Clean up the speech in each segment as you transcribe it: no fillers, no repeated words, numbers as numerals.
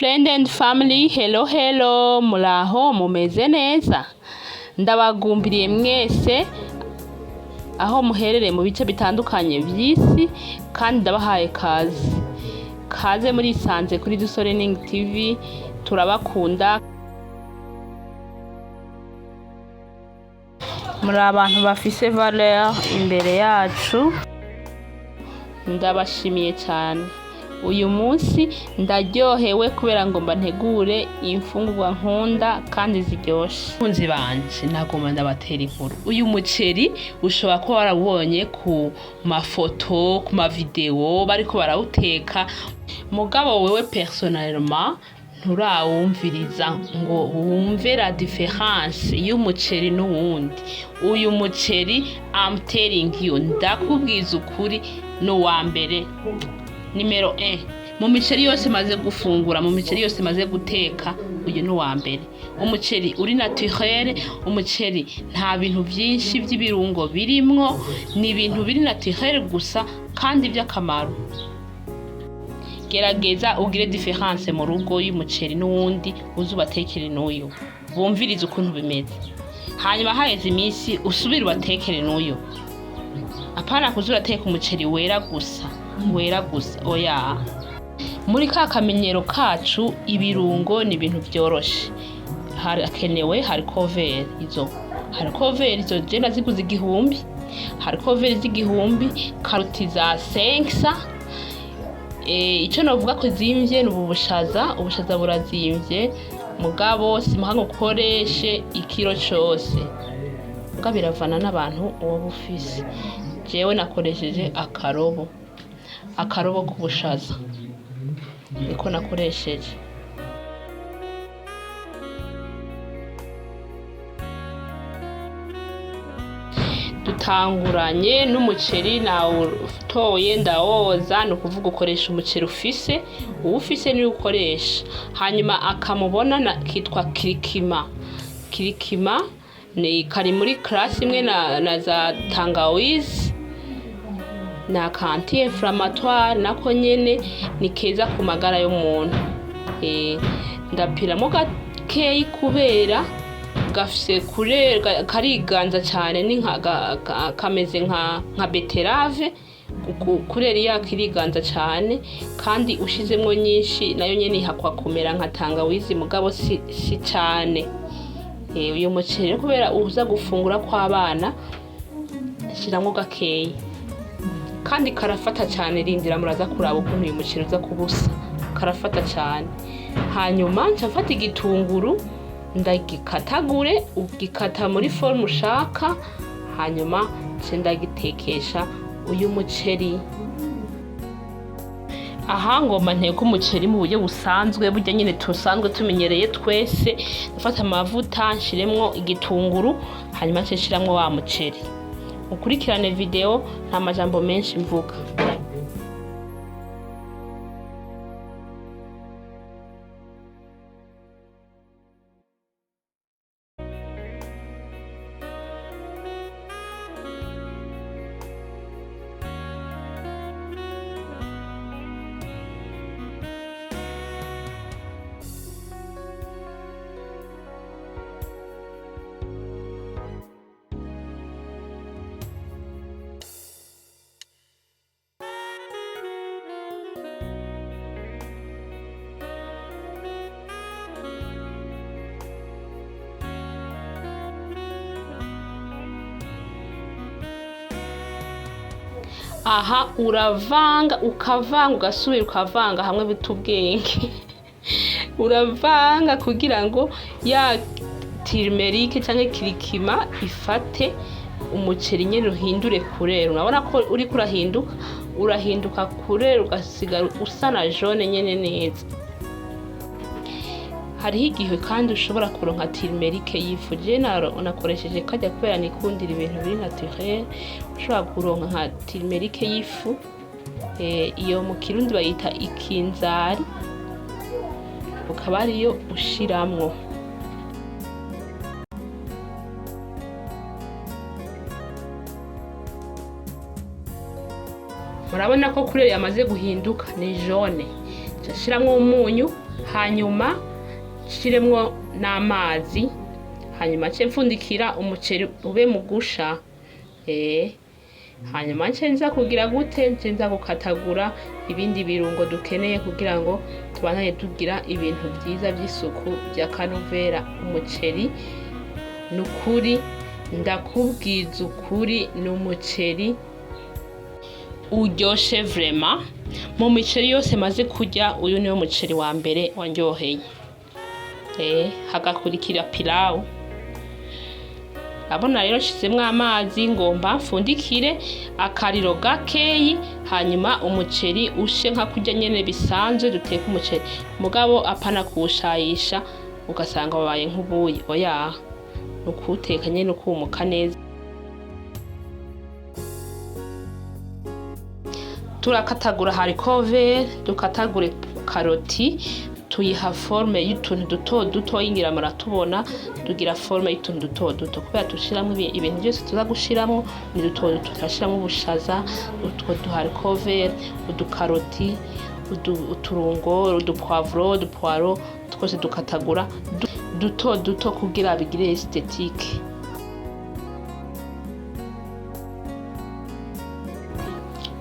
Friend and family, hello, muraho mumeze neza. Ndabagumbiriye mwese aho muherereye mu bice bitandukanye by'isi kandi ndabahaye kaze muri sanze kuri Dusorening TV. Turabakunda, muri abantu bafise valeur imbere yacu. Ndabashimiye cyane. Uyu munsi ndaryohewe kubera ngo mba ntegure imfungurwa nkunda kandi ziryoshe. Kunzi banje nagomba ndabatera inkuru. Uyu muceri ushobora kuba warabonye ku mafoto, ku mavideo bariko barawuteka, mugabo wewe personnellement nturawumviriza ngo wumve la différence y'umuceri n'uwundi. Uyu muceri I'm telling you, ndakubwiza ukuri no wa mbere Numero 1. Mu miceri yose maze gufungura, mu miceri yose maze guteka, uyu ni wa mbere. Umuceri uri naturel, umuceri nta bintu byinshi by'ibirungo birimwo, ni ibintu biri naturel gusa kandi by'akamaro. Gerageza ugire différence mu rugo y'umuceri n'uwundi uzubatekere n'uyu. Bumvirize ukuntu bimeze. Hanyuma haheze iminsi usubire ubatekere n'uyu. Apana kuzurateka umuceri wera gusa oya. Muri ka kamenyero kacu ibirungo ni ibintu byoroshe. Harakenewe hariko vere izo je naziguze igihumbi, hariko vere z'igihumbi, karoti za 500. Ico novuga ko zimvye n'ubu ubushaza burazimvye, mugabo simuhanga ukoreshe ikiro cyose. Mugabo biravana n'abantu uwo bufise. Jewe nakoresheje akarobo k'ubushaza niko nakoresheje. Dutanguranye n'umuceri nawutoye ndawoza, no kuvuga ukoresha umuceri ufise, uwufise ni ukoresha. Hanyuma akamubona kitwa kirikima ni kari muri classe imwe na za tangawizi na anti-inflammatoire, nako nyene ni keza ku magara y'umuntu. Ndapiramo gakeyi kubera gafise kariganza cyane, ni kameze nka beterave, kurera yakiriganza cyane, kandi ushizemwo nyinshi nayo nyene ihakwa kumera nka tangawizi, mugabo si cyane. Uyu muceri kubera uza gufungura kw'abana, shiramwo gakeyi kandi karafata cyane. Rindira muraza kuraba ukuntu uyu muceri uza kubusa, karafata cyane. Hanyuma ncafata igitunguru ndagikatagure, ugikata muri forme ushaka, hanyuma ndagitekesha uyu muceri. Aha ngomba nteka umuceri mu buryo busanzwe, burya nyine tusanzwe tumenyereye twese. Ndafata amavuta nshiremwo igitunguru, hanyuma nshiramwo wa muceri. Ukurikirane video, nta majambo menshi mvuga. Aha uravanga ugasubira ukavanga hamwe bitubwenge. Uravanga kugira ngo ya turmeric cyangwa kirikima ifate umuceri nyene ruhindure kurera. Urabona ko uri urahinduka kurera, ugasigara usa na jaune nyene neza. Hariho igihe kandi ushobora kuronka turmeric y'ifu. Je nakoresheje kajya kubera nikundira ibintu biri naturel. Ushobora kuronka nka turmeric y'ifu, iyo mu Kirundi bayita ikinzari, ukaba ariyo ushiramwo. Murabona ko kurera yamaze guhinduka ni jaune. Nshyiramwo umunyu, hanyuma nshiremwo n'amazi, hanyuma nce mfundikira umuceri ube mu gusha. Hanyuma nce nza kugira gute, nce nza gukatagura ibindi birungo dukeneye kugira ngo tubandanye tugira ibintu byiza by'isuku bya kanovera. Umuceri nukuri ndakubwiza ukuri, ni umuceri uryoshe vraiment. Mu miceri yose maze kurya uyu niwo muceri wa mbere wanryoheye. Hagakurikira pilau. Abona rero nshizemwo amazi ngomba mfundikire akariro gakeyi, hanyuma umuceri ushe nka kurya nyene bisanzwe duteka umuceri, mugabo apana kuwushayisha ugasanga wabaye nk'ubuyi. Oya, nukuteka nyene ukumuka neza. Turakatagura haricot, dukatagure karoti, tuyiha forme y'utuntu duto duto, yingira muratubona tugira forme y'utuntu duto duto, kubera tushiramo ibintu byose tuza gushiramo ni duto duto. Turashiramo ubushaza, utwo haricot, udukaroti, uturungo, udupoivro, udupoiro, twose dukatagura duto duto kugira bigire esthétique.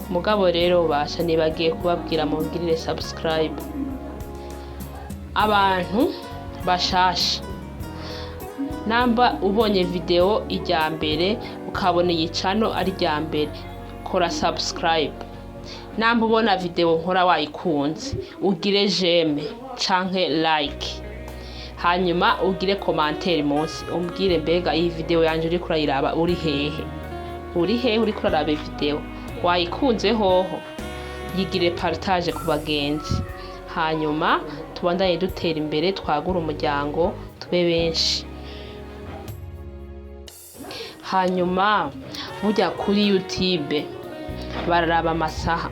Mugabo rero basha nibagiye kubabwira mungirire subscribe. Abantu bashasha, namba ubonye video ijya mbere ukabona iyi channel ari rya mbere, kora subscribe. Namba ubona video nkora wayikunze, ugire j'aime canke like, hanyuma ugire commentaire munsi umbwire mbega iyi video yanje uri kurayiraba uri hehe, uri kuraraba video wayikunze hoho, yigire partage ku bagenzi, hanyuma tubandanye dutera imbere, twagura umuryango tube benshi. Hanyuma burya kuri YouTube bararaba amasaha.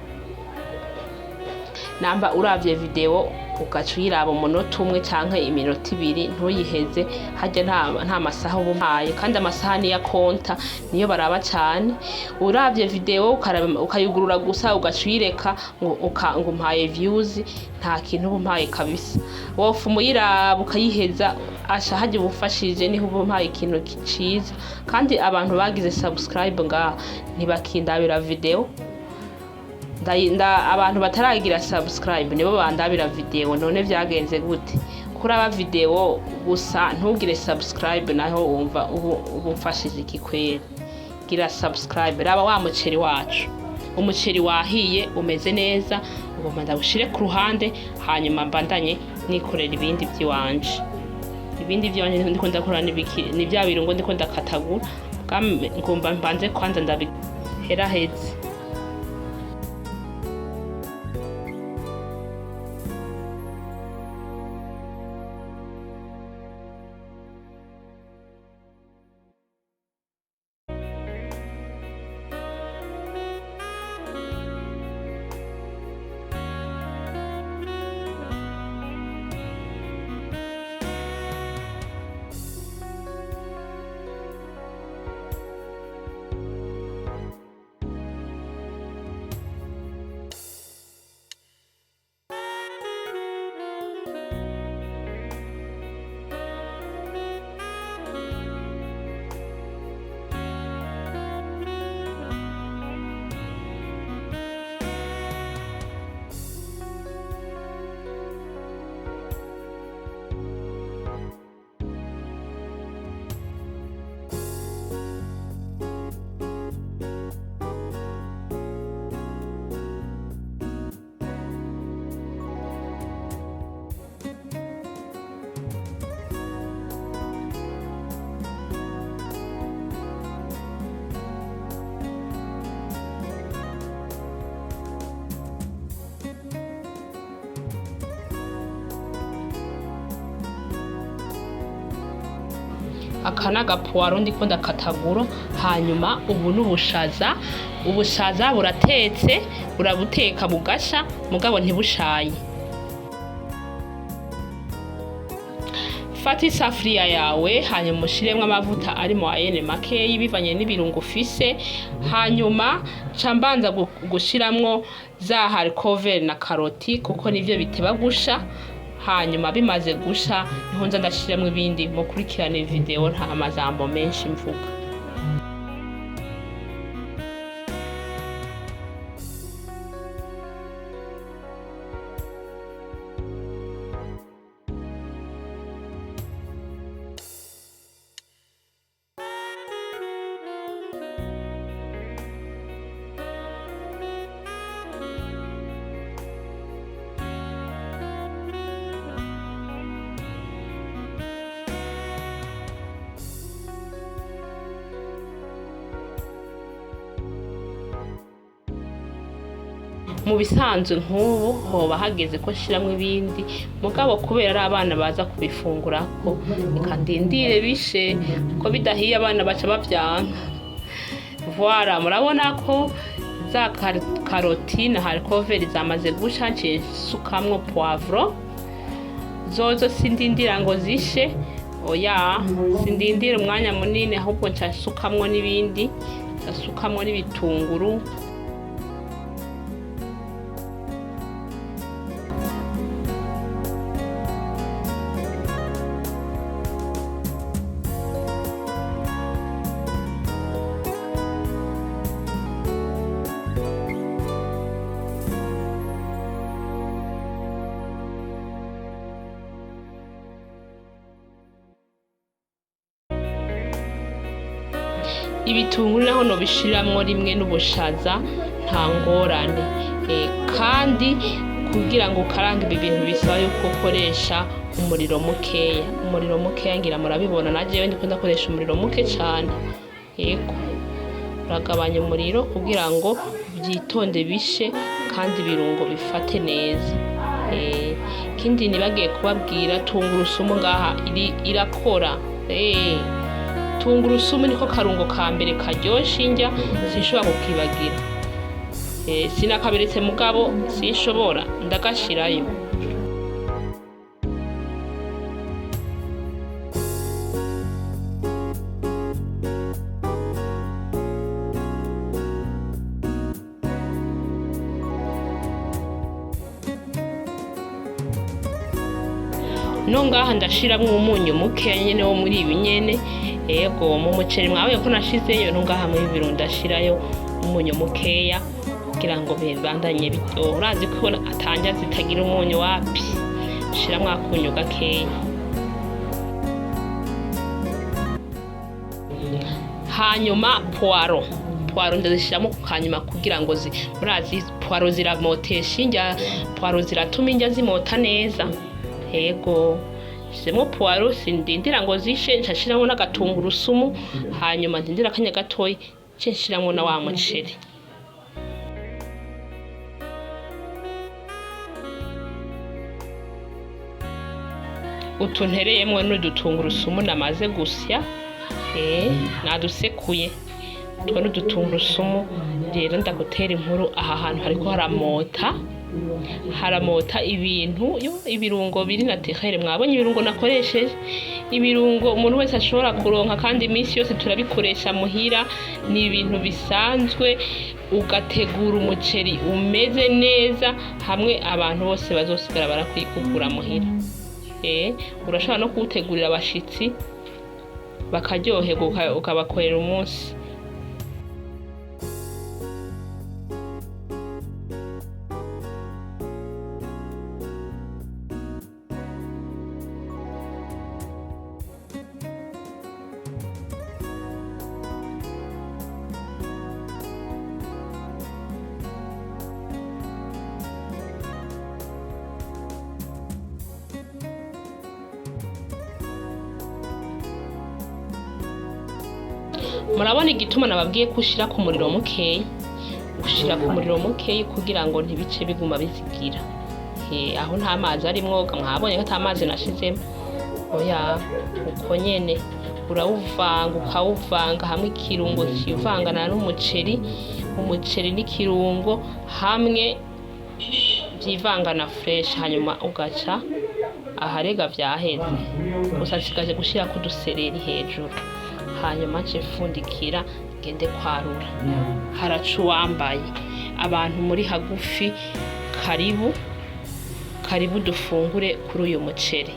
Namba uravye video ugaca uyiraba umunota umwe canke iminota ibiri ntuyiheze, harya nta masaha uba umpaye, kandi amasaha niyo konta, niyo baraba cyane. Uravye video ukayugurura gusa ugaca uyireka ngo umpaye views, nta kintu uba umpaye kabisa. Wofu muyiraba ukayiheza, asha haje bufashije niho uba umpaye ikintu ciza. Kandi abantu bagize subscribe ngaha ntibakindabira video. Abantu bataragira subscribe nibo bandabira video. None vyagenze gute? Kuraba video gusa ntugire subscribe, naho wumva ubu mfashije iki kwera? Gira subscribe. Raba wa muceri wacu, umuceri wahiye umeze neza, ngomba ndawushire ku ruhande, hanyuma mbandanye nikorera ibindi by'iwanje. Ibindi by'iwanje ndiko ndakora ni bya birungo ndiko ndakatagura, ngomba mbanze kwanza ndabiheraheze. aka n'agapuwaro ndiko ndakatagura. Hanyuma ubu n'ubushaza, ubushaza buratetse, urabuteka bugasha mugabo ntibushaye. Fata isafuriya yawe, hanyuma ushiremwo amavuta ari mu ayene makeyi bivanye n'ibirungo ufise. Hanyuma cambanza gushiramwo za haricot na karoti kuko nivyo biteba gusha. hanyuma bimaze gusha niho nza ndashiramo ibindi mukurikirane video nta majambo menshi mvuga. Mu bisanzwe nk'ubu hoba hageze ko nshiramwo ibindi mugabo kubera ari abana baza kubifungurako ikandindire bishe ko bidahiye abana baca bavyanka. Voilà, murabona ko za karotine harikoveri zamaze gusha nce sukamwo poivro zozo sindindira ngo zishe, oya sindindira umwanya munini ahubwo nca sukamwo n'ibindi, sukamwo n'ibitunguru. Ibitunguru naho no bishiramwo rimwe n'ubushaza nta ngorane, kandi kugira ngo ukarange ibi bintu bisaba yuko ukoresha umuriro mukeya ngira murabibona najewe ndiko ndakoresha umuriro muke cane. Yego uragabanya umuriro kugira ngo byitonde bishe kandi ibirungo bifate neza. Kindi nibagiye kubabwira tungurusumu ngaha irakora. Tungurusumu niko karungo ka mbere karyosha indya sinshobora kukibagira. Sinakaberetse mugabo sinshobora ndagashirayo. No ngaha ndashiramwo umunyu muke nyene wo muri ibi nyene. Yego mu muceri mwawe ko nashizeyo no ngaha muri biro ndashirayo umunyu mukeya kugira ngo bibandanye biryoha. Urazi ko atanja zitagira umunyu wapi, shiramwo akunyu gakeya. Hanyuma poiro ndazishiramo kukanyuma kugira ngo murazi poiro ziramotesha indya, poiro ziratuma indya zimota neza. Yego shiramo poiro sindindira ngo zishe nshashiramo n'agatungurusumu hanyuma ndindira akanya gatoyi nce nshiramo na wa muceri. Utuntereyemwo n'udutungurusumu namaze gusya, nadusekuye utwo n'udutungurusumu. Rero ndagutera inkuru aha hantu hariko haramota ibirungo biri naturel. Mwabonye ibirungo nakoresheje, ibirungo umuntu wese ashobora kuronka kandi iminsi yose turabikoresha muhira. Ni ibintu bisanzwe ugategura umuceri umeze neza hamwe abantu bose bazosigara barakwikukura muhira. Urashobora no kuwutegurira abashitsi bakaryoherwa ukabakorera umunsi. Murabona igituma nababwiye kushira ku muriro mukeyi. Ushira ku muriro mukeyi kugira ngo ntibice biguma bizigira. Aho nta mazi arimwo, mwabonye ko ata mazi nashizemo. Oya uko nyene ukawuvanga hamwe ikirungo kivangana n'umuceri, umuceri n'ikirungo hamwe byivangana fresh, hanyuma ugaca aharega vyaheze. Gusa nsigaje gushira ku dusereri hejuru. Hanyuma nce fundikira gende kwarura. Haracu wambaye abantu muri hagufi, karibu dufungure kuri uyu muceri.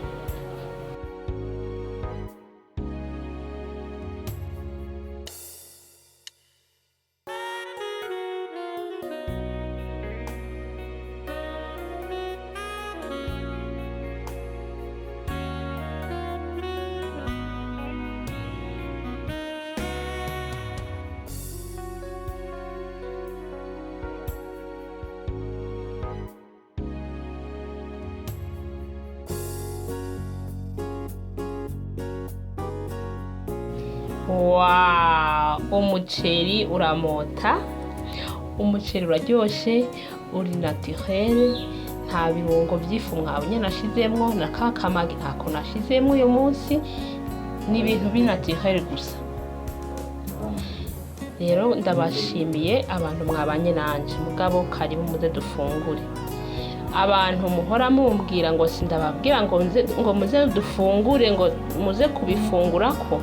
Wow, umuceri uramota, umuceri uraryoshe, uri naturel, nta birungo by'ifu mwabonye nashizemwo, na kakamagi ntako nashizemwo uyu munsi, ni ibintu binaturel gusa. Rero ndabashimiye abantu mwabanye nanje, mugabo karibu muze dufungure. Abantu muhora mumbwira ngo sindababwira ngo muze dufungure, ngo muze kubifungurako,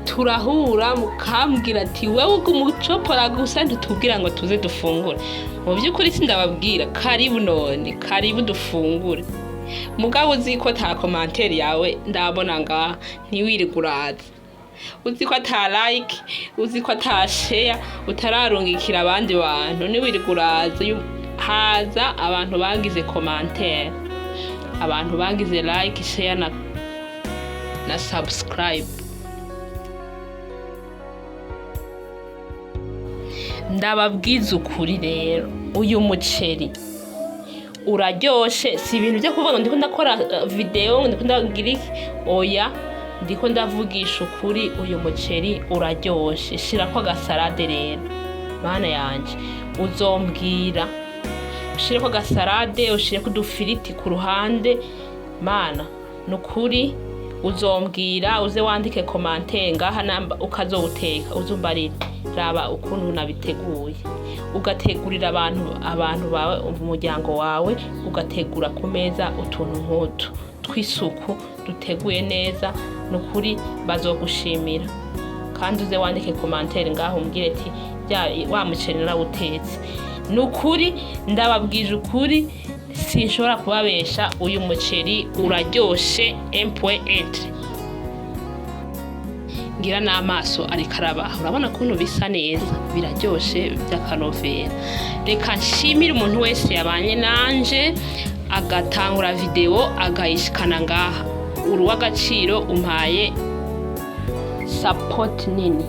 turahura mukambwira ati wewe umucopora gusa ntitubwira ngo tuze dufungure. Mu by'ukuri sindababwira, karibu none, karibu dufungure. Mugabo uzi ko ta commentaire yawe ndabona ngaha, ntiwiriguraza. Uzi ko ata like, uzi ko ata share, utararungikira abandi bantu, ntiwiriguraza. Haza abantu bagize commentaire, abantu bagize like, share na subscribe. Ndababwiza ukuri rero, uyu muceri uraryoshe, si ibintu byo kuvuga ngo ndiko ndakora video, ndiko ndagira iki, oya, ndiko ndavugisha ukuri. Uyu muceri uraryoshe, shirako agasalade rero, mana yanje, uzombwira ushireko agasalade, ushireko udufiriti ku ruhande, mana nukuri uzombwira, uze wandike commentaire ngaha namba ukazowuteka, uzumbarira raba ukuntu nabiteguye, ugategurira abantu bawe, umuryango wawe, ugategura ku meza utuntu nk'utu tw'isuku duteguye neza, nukuri bazogushimira. Kandi uze wandike commentaire ngaho umbwire ati wa muceri narawutetse. Nukuri ndababwije ukuri, sinshobora kubabesha, uyu muceri uraryoshe .1. Ngira n'amaso ariko arabaha, urabona kuntu bisa neza, biraryoshe by'akanovera. Reka nshimire umuntu wese yabanye nanje agatangura video agayishikana ngaha, uruw'agaciro, umpaye support nini.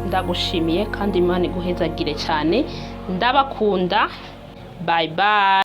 Ndagushimiye kandi Imana iguhezagire cyane, ndabakunda, bye bye.